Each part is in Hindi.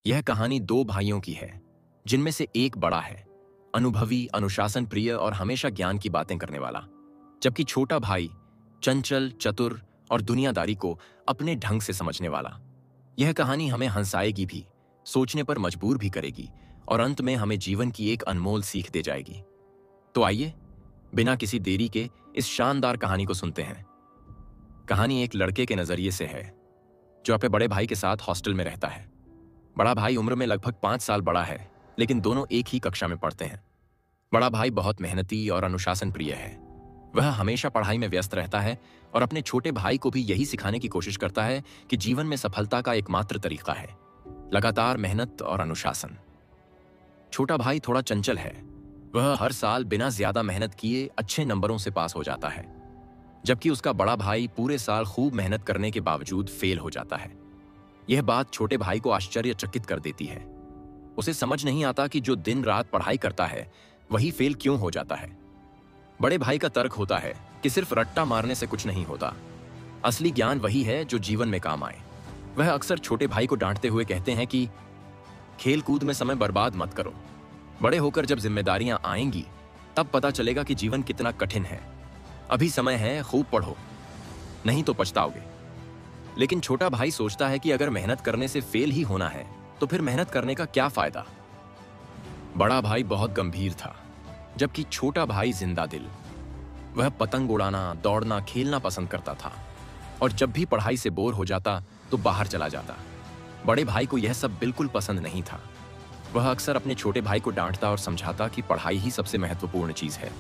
यह कहानी दो भाइयों की है, जिनमें से एक बड़ा है, अनुभवी, अनुशासन प्रिय और हमेशा ज्ञान की बातें करने वाला, जबकि छोटा भाई चंचल, चतुर और दुनियादारी को अपने ढंग से समझने वाला। यह कहानी हमें हंसाएगी भी, सोचने पर मजबूर भी करेगी और अंत में हमें जीवन की एक अनमोल सीख दे जाएगी। तो आइए, बिना किसी देरी के इस शानदार कहानी को सुनते हैं। कहानी एक लड़के के नजरिए से है, जो अपने बड़े भाई के साथ हॉस्टल में रहता है। बड़ा भाई उम्र में लगभग 5 साल बड़ा है, लेकिन दोनों एक ही कक्षा में पढ़ते हैं। बड़ा भाई बहुत मेहनती और अनुशासन प्रिय है। वह हमेशा पढ़ाई में व्यस्त रहता है और अपने छोटे भाई को भी यही सिखाने की कोशिश करता है कि जीवन में सफलता का एकमात्र तरीका है लगातार मेहनत और अनुशासन। छोटा भाई थोड़ा चंचल है। वह हर साल बिना ज्यादा मेहनत किए अच्छे नंबरों से पास हो जाता है, जबकि उसका बड़ा भाई पूरे साल खूब मेहनत करने के बावजूद फेल हो जाता है। यह बात छोटे भाई को आश्चर्यचकित कर देती है। उसे समझ नहीं आता कि जो दिन रात पढ़ाई करता है वही फेल क्यों हो जाता है। बड़े भाई का तर्क होता है कि सिर्फ रट्टा मारने से कुछ नहीं होता, असली ज्ञान वही है जो जीवन में काम आए। वह अक्सर छोटे भाई को डांटते हुए कहते हैं कि खेल कूद में समय बर्बाद मत करो, बड़े होकर जब जिम्मेदारियां आएंगी तब पता चलेगा कि जीवन कितना कठिन है। अभी समय है, खूब पढ़ो, नहीं तो पछताओगे। लेकिन छोटा भाई सोचता है कि अगर मेहनत करने से फेल ही होना है तो फिर मेहनत करने का क्या फायदा। बड़ा भाई बहुत गंभीर था, जबकि छोटा भाई जिंदा दिल। वह पतंग उड़ाना, दौड़ना, खेलना पसंद करता था और जब भी पढ़ाई से बोर हो जाता तो बाहर चला जाता। बड़े भाई को यह सब बिल्कुल पसंद नहीं था। वह अक्सर अपने छोटे भाई को डांटता और समझाता कि पढ़ाई ही सबसे महत्वपूर्ण चीज है।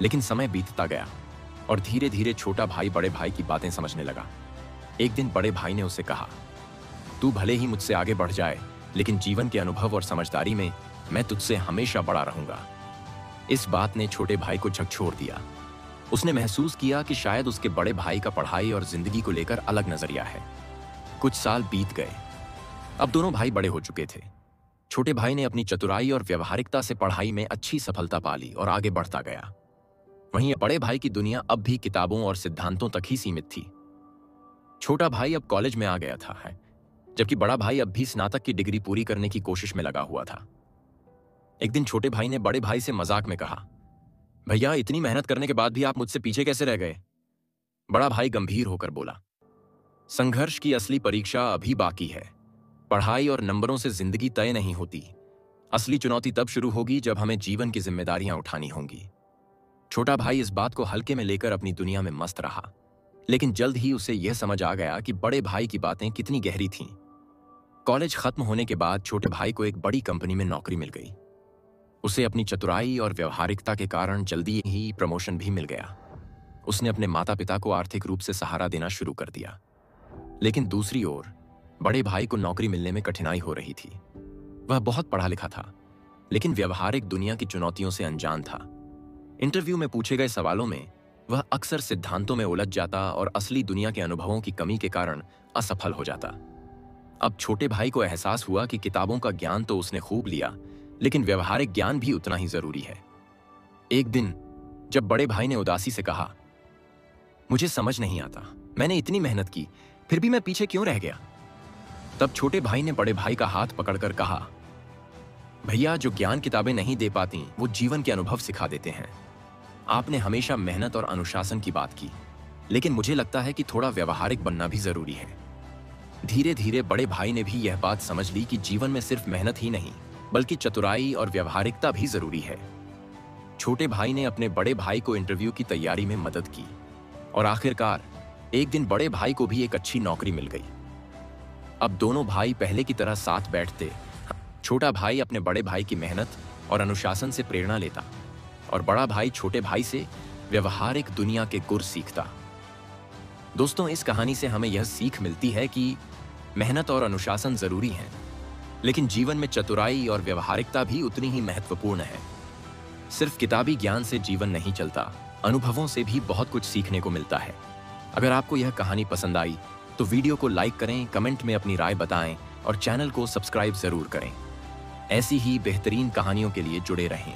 लेकिन समय बीतता गया और धीरे धीरे छोटा भाई बड़े भाई की बातें समझने लगा। एक दिन बड़े भाई ने उससे कहा, तू भले ही मुझसे आगे बढ़ जाए, लेकिन जीवन के अनुभव और समझदारी में मैं तुझसे हमेशा बड़ा रहूंगा। इस बात ने छोटे भाई को झकझोर दिया। उसने महसूस किया कि शायद उसके बड़े भाई का पढ़ाई और जिंदगी को लेकर अलग नजरिया है। कुछ साल बीत गए। अब दोनों भाई बड़े हो चुके थे। छोटे भाई ने अपनी चतुराई और व्यवहारिकता से पढ़ाई में अच्छी सफलता पा ली और आगे बढ़ता गया। वहीं बड़े भाई की दुनिया अब भी किताबों और सिद्धांतों तक ही सीमित थी। छोटा भाई अब कॉलेज में आ गया था, जबकि बड़ा भाई अब भी स्नातक की डिग्री पूरी करने की कोशिश में लगा हुआ था। एक दिन छोटे भाई ने बड़े भाई से मजाक में कहा, भैया, इतनी मेहनत करने के बाद भी आप मुझसे पीछे कैसे रह गए? बड़ा भाई गंभीर होकर बोला, संघर्ष की असली परीक्षा अभी बाकी है। पढ़ाई और नंबरों से जिंदगी तय नहीं होती। असली चुनौती तब शुरू होगी जब हमें जीवन की जिम्मेदारियां उठानी होंगी। छोटा भाई इस बात को हल्के में लेकर अपनी दुनिया में मस्त रहा, लेकिन जल्द ही उसे यह समझ आ गया कि बड़े भाई की बातें कितनी गहरी थीं। कॉलेज खत्म होने के बाद छोटे भाई को एक बड़ी कंपनी में नौकरी मिल गई। उसे अपनी चतुराई और व्यवहारिकता के कारण जल्दी ही प्रमोशन भी मिल गया। उसने अपने माता पिता को आर्थिक रूप से सहारा देना शुरू कर दिया। लेकिन दूसरी ओर बड़े भाई को नौकरी मिलने में कठिनाई हो रही थी। वह बहुत पढ़ा लिखा था, लेकिन व्यवहारिक दुनिया की चुनौतियों से अनजान था। इंटरव्यू में पूछे गए सवालों में वह अक्सर सिद्धांतों में उलझ जाता और असली दुनिया के अनुभवों की कमी के कारण असफल हो जाता। अब छोटे भाई को एहसास हुआ कि किताबों का ज्ञान तो उसने खूब लिया, लेकिन व्यवहारिक ज्ञान भी उतना ही जरूरी है। एक दिन जब बड़े भाई ने उदासी से कहा, मुझे समझ नहीं आता, मैंने इतनी मेहनत की फिर भी मैं पीछे क्यों रह गया? तब छोटे भाई ने बड़े भाई का हाथ पकड़कर कहा, भैया, जो ज्ञान किताबें नहीं दे पाती वो जीवन के अनुभव सिखा देते हैं। आपने हमेशा मेहनत और अनुशासन की बात की, लेकिन मुझे लगता है कि थोड़ा व्यवहारिक बनना भी जरूरी है। धीरे धीरे बड़े भाई ने भी यह बात समझ ली कि जीवन में सिर्फ मेहनत ही नहीं, बल्कि चतुराई और व्यवहारिकता भी जरूरी है। छोटे भाई ने अपने बड़े भाई को इंटरव्यू की तैयारी में मदद की और आखिरकार एक दिन बड़े भाई को भी एक अच्छी नौकरी मिल गई। अब दोनों भाई पहले की तरह साथ बैठते। छोटा भाई अपने बड़े भाई की मेहनत और अनुशासन से प्रेरणा लेता और बड़ा भाई छोटे भाई से व्यवहारिक दुनिया के गुर सीखता। दोस्तों, इस कहानी से हमें यह सीख मिलती है कि मेहनत और अनुशासन जरूरी हैं, लेकिन जीवन में चतुराई और व्यवहारिकता भी उतनी ही महत्वपूर्ण है। सिर्फ किताबी ज्ञान से जीवन नहीं चलता, अनुभवों से भी बहुत कुछ सीखने को मिलता है। अगर आपको यह कहानी पसंद आई तो वीडियो को लाइक करें, कमेंट में अपनी राय बताएं और चैनल को सब्सक्राइब जरूर करें। ऐसी ही बेहतरीन कहानियों के लिए जुड़े रहें।